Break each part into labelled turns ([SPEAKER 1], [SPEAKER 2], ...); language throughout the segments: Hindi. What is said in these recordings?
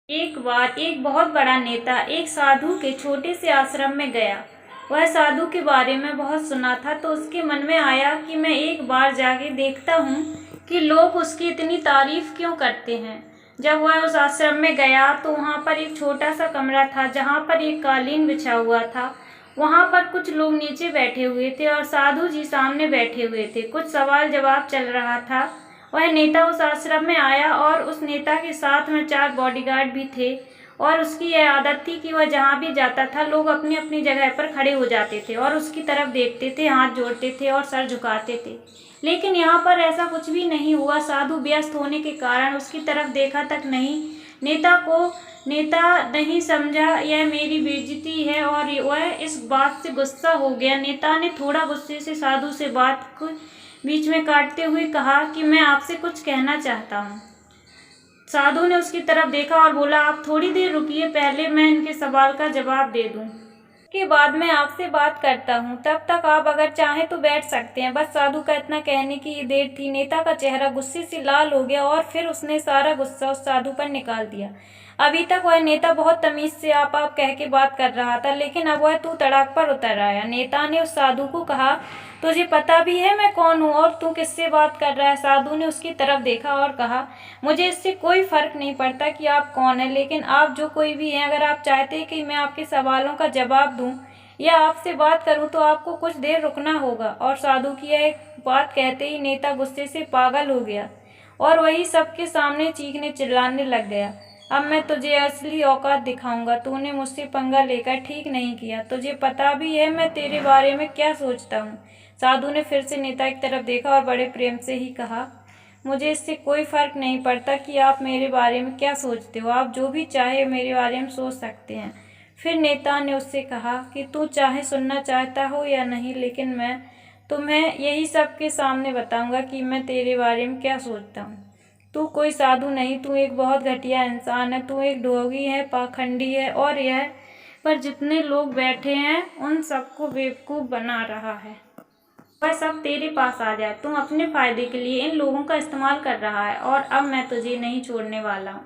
[SPEAKER 1] एक बार एक बहुत बड़ा नेता एक साधु के छोटे से आश्रम में गया। वह साधु के बारे में बहुत सुना था, तो उसके मन में आया कि मैं एक बार जाके देखता हूँ कि लोग उसकी इतनी तारीफ क्यों करते हैं। जब वह उस आश्रम में गया तो वहाँ पर एक छोटा सा कमरा था जहाँ पर एक कालीन बिछा हुआ था। वहाँ पर कुछ लोग नीचे बैठे हुए थे और साधु जी सामने बैठे हुए थे। कुछ सवाल जवाब चल रहा था। वह नेता उस आश्रम में आया और उस नेता के साथ में 4 बॉडीगार्ड भी थे और उसकी यह आदत थी कि वह जहाँ भी जाता था लोग अपनी अपनी जगह पर खड़े हो जाते थे और उसकी तरफ देखते थे, हाथ जोड़ते थे और सर झुकाते थे। लेकिन यहाँ पर ऐसा कुछ भी नहीं हुआ। साधु व्यस्त होने के कारण उसकी तरफ देखा तक नहीं। नेता नहीं समझा यह मेरी बेइज्जती है और वह इस बात से गुस्सा हो गया। नेता ने थोड़ा गुस्से से साधु से बात को बीच में काटते हुए कहा कि मैं आपसे कुछ कहना चाहता हूँ। साधु ने उसकी तरफ देखा और बोला, आप थोड़ी देर रुकिए, पहले मैं इनके सवाल का जवाब दे दूँ, के बाद मैं आपसे बात करता हूँ। तब तक आप अगर चाहें तो बैठ सकते हैं। बस साधु का इतना कहने की देर थी। नेता का चेहरा गुस्से से लाल हो गया और फिर उसने सारा गुस्सा उस साधु पर निकाल दिया। अभी तक वह नेता बहुत तमीज से आप कह के बात कर रहा था, लेकिन अब वह तू तड़ाक पर उतर आया। नेता ने उस साधु को कहा, तुझे पता भी है मैं कौन हूँ और तू किससे बात कर रहा है? साधु ने उसकी तरफ देखा और कहा, मुझे इससे कोई फर्क नहीं पड़ता कि आप कौन हैं, लेकिन आप जो कोई भी हैं, अगर आप चाहते हैं कि मैं आपके सवालों का जवाब दूं या आपसे बात करूं तो आपको कुछ देर रुकना होगा। और साधु की यह बात कहते ही नेता गुस्से से पागल हो गया और वही सबके सामने चीखने चिल्लाने लग गया, अब मैं तुझे असली औकात दिखाऊंगा। तूने मुझसे पंगा लेकर ठीक नहीं किया। तुझे पता भी है मैं तेरे बारे में क्या सोचता हूँ। साधु ने फिर से नेता की तरफ देखा और बड़े प्रेम से ही कहा, मुझे इससे कोई फर्क नहीं पड़ता कि आप मेरे बारे में क्या सोचते हो। आप जो भी चाहे मेरे बारे में सोच सकते हैं। फिर नेता ने उससे कहा कि तू चाहे सुनना चाहता हो या नहीं, लेकिन मैं तुम्हें यही सबके सामने बताऊंगा कि मैं तेरे बारे में क्या सोचता हूँ। तू कोई साधु नहीं, तू एक बहुत घटिया इंसान है। तू एक ढोंगी है, पाखंडी है और यह पर जितने लोग बैठे हैं उन सबको बेवकूफ़ बना रहा है। वह सब तेरे पास आ जाए। तुम अपने फायदे के लिए इन लोगों का इस्तेमाल कर रहा है और अब मैं तुझे नहीं छोड़ने वाला हूँ।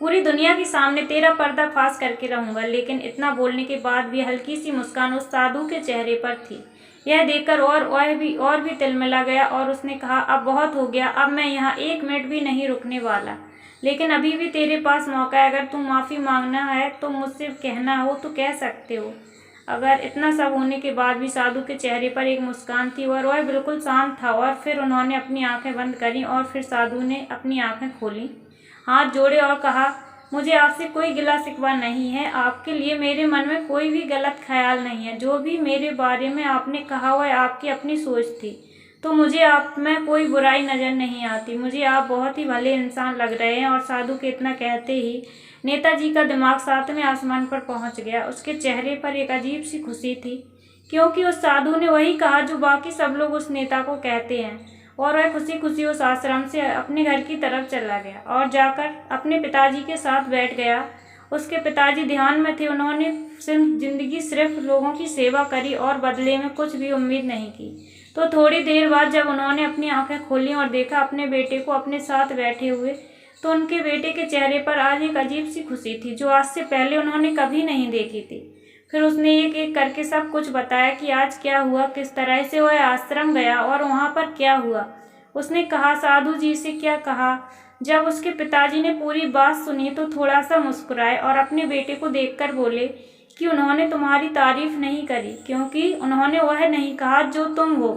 [SPEAKER 1] पूरी दुनिया के सामने तेरा पर्दाफाश करके रहूंगा। लेकिन इतना बोलने के बाद भी हल्की सी मुस्कान उस साधु के चेहरे पर थी। यह देखकर और भी तिलमिला गया और उसने कहा, अब बहुत हो गया, अब मैं यहाँ 1 मिनट भी नहीं रुकने वाला। लेकिन अभी भी तेरे पास मौका है। अगर तुम माफ़ी मांगना है तो मुझसे कहना हो तो कह सकते हो। अगर इतना सब होने के बाद भी साधु के चेहरे पर एक मुस्कान थी और वह बिल्कुल शांत था। और फिर उन्होंने अपनी आंखें बंद करी और फिर साधु ने अपनी आंखें खोली, हाथ जोड़े और कहा, मुझे आपसे कोई गिला शिकवा नहीं है। आपके लिए मेरे मन में कोई भी गलत ख्याल नहीं है। जो भी मेरे बारे में आपने कहा वह आपकी अपनी सोच थी, तो मुझे आप में कोई बुराई नज़र नहीं आती। मुझे आप बहुत ही भले इंसान लग रहे हैं। और साधु के इतना कहते ही नेताजी का दिमाग 7वें आसमान पर पहुंच गया। उसके चेहरे पर एक अजीब सी खुशी थी, क्योंकि उस साधु ने वही कहा जो बाकी सब लोग उस नेता को कहते हैं। और वह खुशी खुशी उस आश्रम से अपने घर की तरफ चला गया और जाकर अपने पिताजी के साथ बैठ गया। उसके पिताजी ध्यान में थे। उन्होंने जिंदगी सिर्फ लोगों की सेवा करी और बदले में कुछ भी उम्मीद नहीं की। तो थोड़ी देर बाद जब उन्होंने अपनी आंखें खोली और देखा अपने बेटे को अपने साथ बैठे हुए, तो उनके बेटे के चेहरे पर आज एक अजीब सी खुशी थी जो आज से पहले उन्होंने कभी नहीं देखी थी। फिर उसने एक एक करके सब कुछ बताया कि आज क्या हुआ, किस तरह से वह आश्रम गया और वहाँ पर क्या हुआ। उसने कहा, साधु जी से क्या कहा। जब उसके पिताजी ने पूरी बात सुनी तो थोड़ा सा मुस्कुराए और अपने बेटे को देखकर बोले कि उन्होंने तुम्हारी तारीफ नहीं करी, क्योंकि उन्होंने वह नहीं कहा जो तुम हो,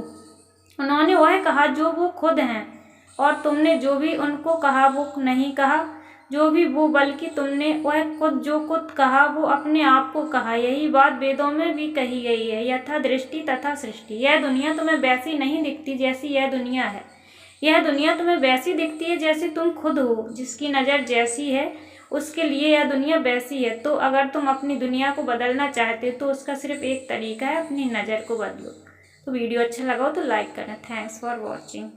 [SPEAKER 1] उन्होंने वह कहा जो वो खुद हैं। और तुमने जो भी उनको कहा वो नहीं कहा जो भी वो, बल्कि तुमने वह जो खुद कहा वो अपने आप को कहा। यही बात वेदों में भी कही गई है, यथा दृष्टि तथा सृष्टि। यह दुनिया तुम्हें वैसी नहीं दिखती जैसी यह दुनिया है। यह दुनिया तुम्हें वैसी दिखती है जैसी तुम खुद हो। जिसकी नज़र जैसी है उसके लिए यह दुनिया वैसी है। तो अगर तुम अपनी दुनिया को बदलना चाहते तो उसका सिर्फ एक तरीका है, अपनी नज़र को बदलो। तो वीडियो अच्छा लगा हो तो लाइक करना। Thanks for watching.